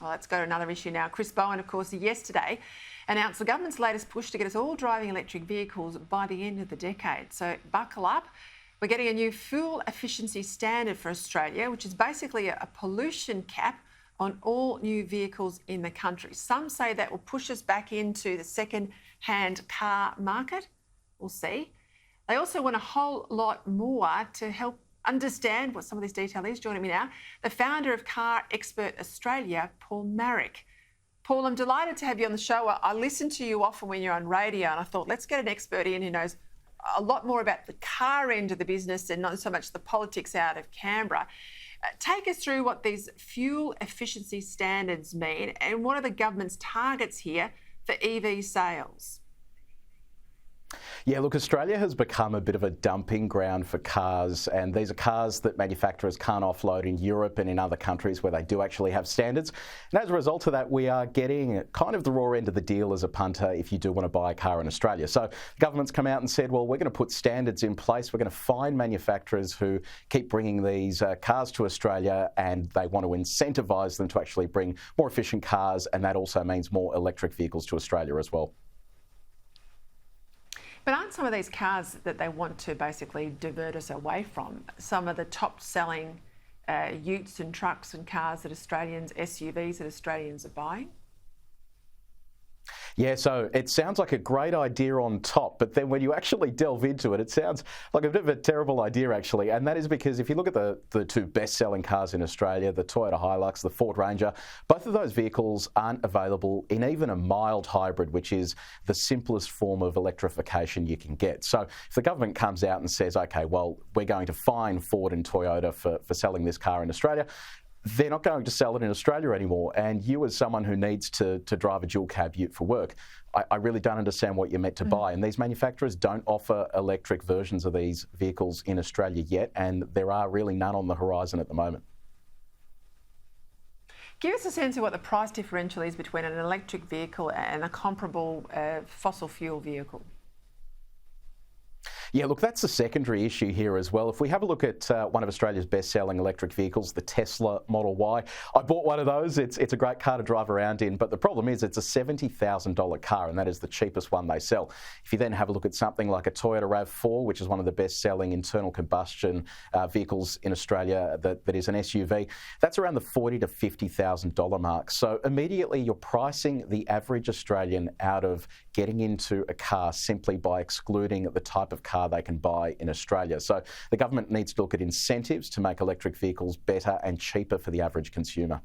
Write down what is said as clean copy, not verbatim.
Well, let's go to another issue now. Chris Bowen, of course, yesterday announced the government's latest push to get us all driving electric vehicles by the end of the decade. So buckle up. We're getting a new fuel efficiency standard for Australia, which is basically a pollution cap on all new vehicles in the country. Some say that will push us back into the second-hand car market. We'll see. They also want a whole lot more to help understand what some of this detail is. Joining me now, the founder of CarExpert Australia, Paul Maric. Paul, I'm delighted to have you on the show. I listen to you often when you're on radio, and I thought, let's get an expert in who knows a lot more about the car end of the business and not so much the politics out of Canberra. Take us through what these fuel efficiency standards mean and what are the government's targets here for EV sales? Yeah, look, Australia has become a bit of a dumping ground for cars, and these are cars that manufacturers can't offload in Europe and in other countries where they do actually have standards. And as a result of that, we are getting kind of the raw end of the deal as a punter if you do want to buy a car in Australia. So the government's come out and said, well, we're going to put standards in place. We're going to fine manufacturers who keep bringing these cars to Australia, and they want to incentivise them to actually bring more efficient cars, and that also means more electric vehicles to Australia as well. But aren't some of these cars that they want to basically divert us away from some of the top-selling utes and trucks and cars that Australians, SUVs that Australians are buying? Yeah, so it sounds like a great idea on top, but then when you actually delve into it, it sounds like a bit of a terrible idea, actually. And that is because if you look at the two best-selling cars in Australia, the Toyota Hilux, the Ford Ranger, both of those vehicles aren't available in even a mild hybrid, which is the simplest form of electrification you can get. So if the government comes out and says, OK, well, we're going to fine Ford and Toyota for selling this car in Australia, they're not going to sell it in Australia anymore. And you, as someone who needs to drive a dual cab ute for work, I really don't understand what you're meant to buy. And these manufacturers don't offer electric versions of these vehicles in Australia yet, and there are really none on the horizon at the moment. Give us a sense of what the price differential is between an electric vehicle and a comparable fossil fuel vehicle. Yeah, look, that's a secondary issue here as well. If we have a look at one of Australia's best-selling electric vehicles, the Tesla Model Y, I bought one of those. It's a great car to drive around in, but the problem is it's a $70,000 car, and that is the cheapest one they sell. If you then have a look at something like a Toyota RAV4, which is one of the best-selling internal combustion vehicles in Australia that is an SUV, that's around the $40,000 to $50,000 mark. So immediately you're pricing the average Australian out of getting into a car simply by excluding the type of car they can buy in Australia. So the government needs to look at incentives to make electric vehicles better and cheaper for the average consumer.